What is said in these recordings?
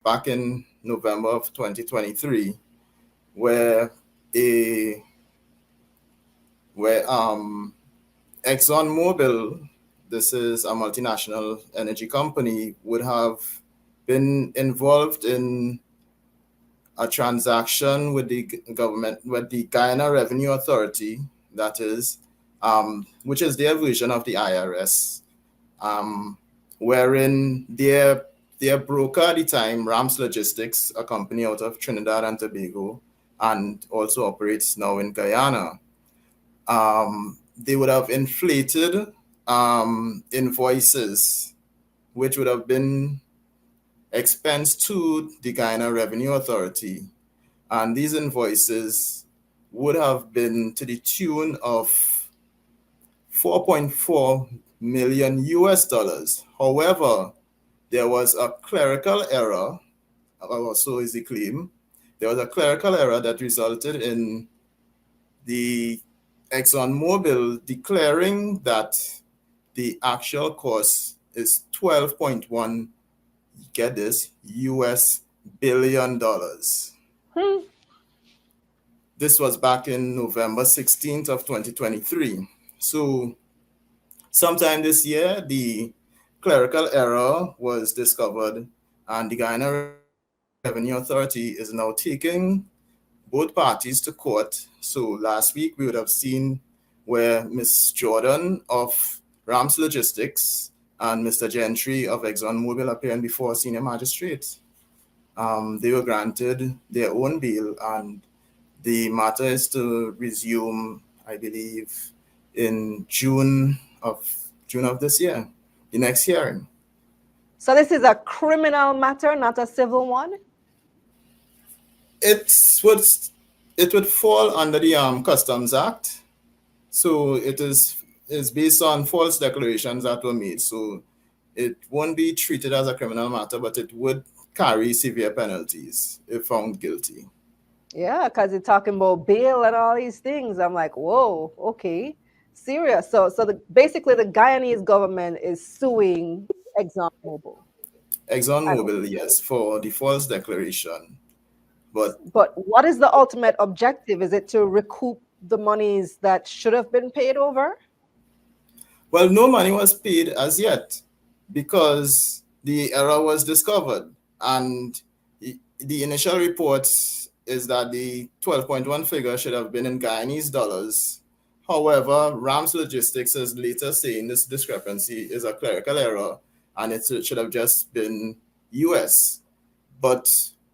back in November of 2023, where a where Exxon Mobil, this is a multinational energy company, would have been involved in a transaction with the government, with the Guyana Revenue Authority, that is, which is their version of the IRS, wherein their broker at the time, Rams Logistics, a company out of Trinidad and Tobago, and also operates now in Guyana, they would have inflated invoices, which would have been expensed to the Guyana Revenue Authority. And these invoices would have been to the tune of 4.4 million US dollars. However, there was a clerical error, or so is the claim. There was a clerical error that resulted in the Exxon Mobil declaring that the actual cost is 12.1, get this, US billion dollars. This was back in November 16th of 2023. So sometime this year, the clerical error was discovered, and the Guyana Revenue Authority is now taking both parties to court. So last week we would have seen where Ms. Jordan of Rams Logistics and Mr. Gentry of Exxon Mobil appearing before senior magistrates. They were granted their own bail, and the matter is to resume, I believe, in June of this year, the next hearing. So this is a criminal matter, not a civil one? It would fall under the Customs Act. So it is based on false declarations that were made. So it won't be treated as a criminal matter, but it would carry severe penalties if found guilty. Yeah, because you're talking about bail and all these things. I'm like, whoa, okay, serious. So basically the Guyanese government is suing ExxonMobil. ExxonMobil, yes, for the false declaration. But what is the ultimate objective? Is it to recoup the monies that should have been paid over? Well, no money was paid as yet because the error was discovered. And the initial report is that the 12.1 figure should have been in Guyanese dollars. However, Rams Logistics is later saying this discrepancy is a clerical error and it should have just been US. But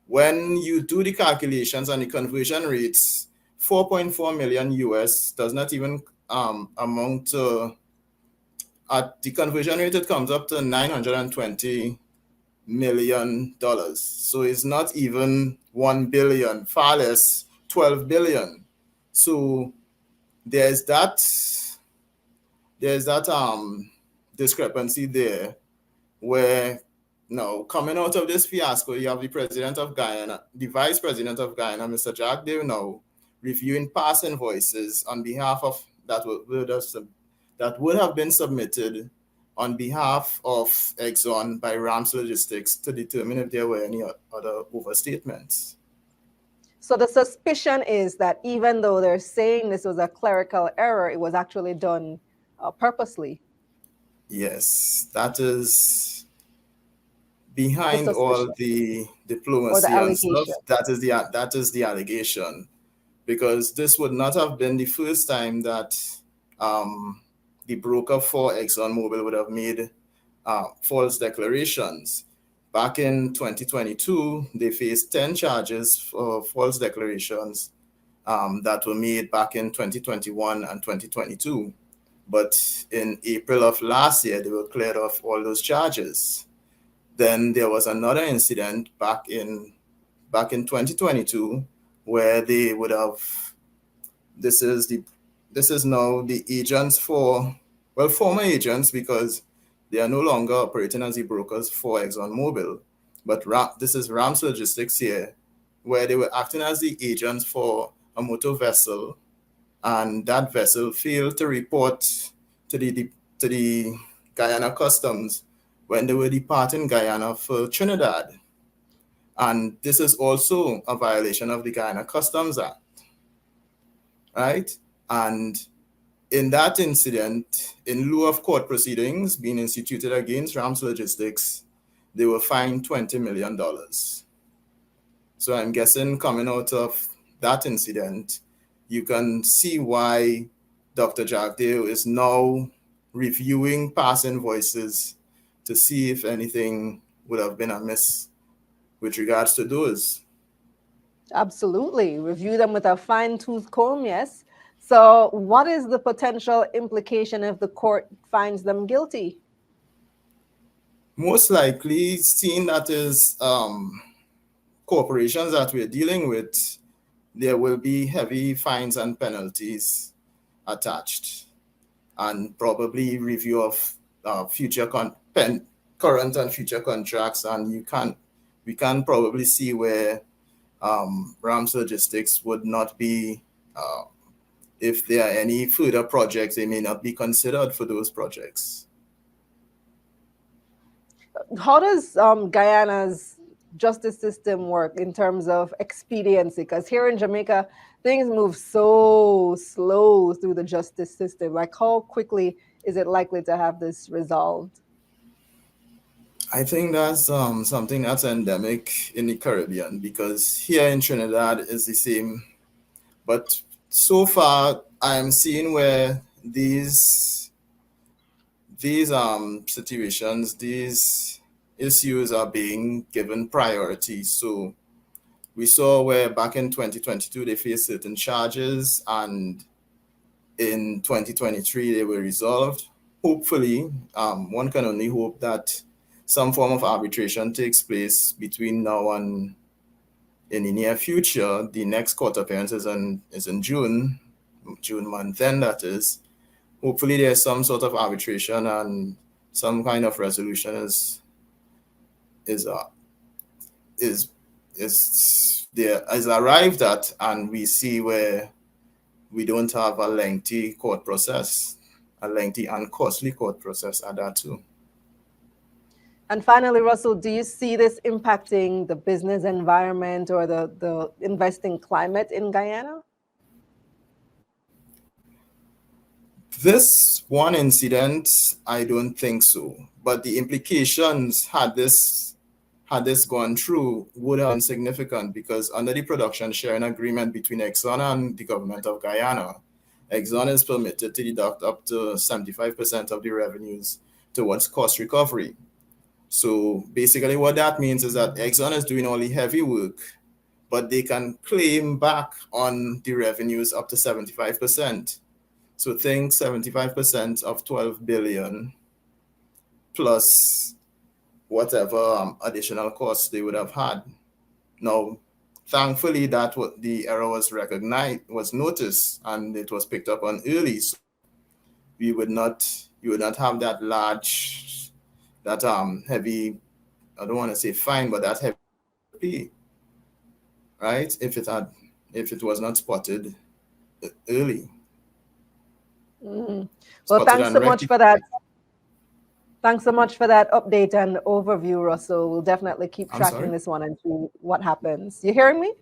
when you do the calculations and the conversion rates, 4.4 million US does not even amount to, at the conversion rate, it comes up to $920 million. So it's not even 1 billion, far less 12 billion. So there's that discrepancy there, where now coming out of this fiasco, you have the president of Guyana, the vice president of Guyana, Mr. Jack Dhill, now reviewing past invoices on behalf of that would have been submitted on behalf of Exxon by Rams Logistics to determine if there were any other overstatements. So the suspicion is that even though they're saying this was a clerical error, it was actually done purposely. Yes, that is behind all the diplomacy and stuff. That is the allegation, because this would not have been the first time that the broker for ExxonMobil would have made false declarations. Back in 2022, they faced 10 charges for false declarations that were made back in 2021 and 2022. But in April of last year, they were cleared of all those charges. Then there was another incident back in 2022 where they would have, this is now the agents former agents, because they are no longer operating as the brokers for ExxonMobil, but this is Rams Logistics here, where they were acting as the agents for a motor vessel, and that vessel failed to report to the Guyana Customs when they were departing Guyana for Trinidad. And this is also a violation of the Guyana Customs Act, right? And in that incident, in lieu of court proceedings being instituted against Rams Logistics, they were fined $20 million. So I'm guessing coming out of that incident, you can see why Dr. Jack Dhill is now reviewing past invoices to see if anything would have been amiss with regards to those. Absolutely. Review them with a fine-tooth comb, yes. So what is the potential implication if the court finds them guilty? Most likely, seeing that is corporations that we're dealing with, there will be heavy fines and penalties attached, and probably review of current and future contracts. And we can probably see where Rams Logistics would not be, if there are any further projects, they may not be considered for those projects. How does Guyana's justice system work in terms of expediency? Because here in Jamaica, things move so slow through the justice system. Like, how quickly is it likely to have this resolved? I think that's something that's endemic in the Caribbean, because here in Trinidad is the same. But so far, I'm seeing where these situations, these issues are being given priority. So we saw where back in 2022 they faced certain charges, and in 2023 they were resolved. Hopefully, one can only hope that some form of arbitration takes place between now and in the near future. The next court appearance is in June month, then that is. Hopefully there's some sort of arbitration and some kind of resolution is arrived at, and we see where we don't have a lengthy court process, a lengthy and costly court process at that too. And finally, Russell, do you see this impacting the business environment or the investing climate in Guyana? This one incident, I don't think so. But the implications, had this gone through, would have been significant, because under the production sharing agreement between Exxon and the government of Guyana, Exxon is permitted to deduct up to 75% of the revenues towards cost recovery. So basically what that means is that Exxon is doing all the heavy work, but they can claim back on the revenues up to 75%. So think 75% of 12 billion plus whatever additional costs they would have had. Now, thankfully, that the error was recognized, was noticed, and it was picked up on early. So you would not have that large, that heavy, I don't want to say fine, but that heavy fee, right? If it was not spotted early. Well, thanks so much for that. Thanks so much for that update and overview, Russell. We'll definitely keep tracking this one and see what happens. You hearing me?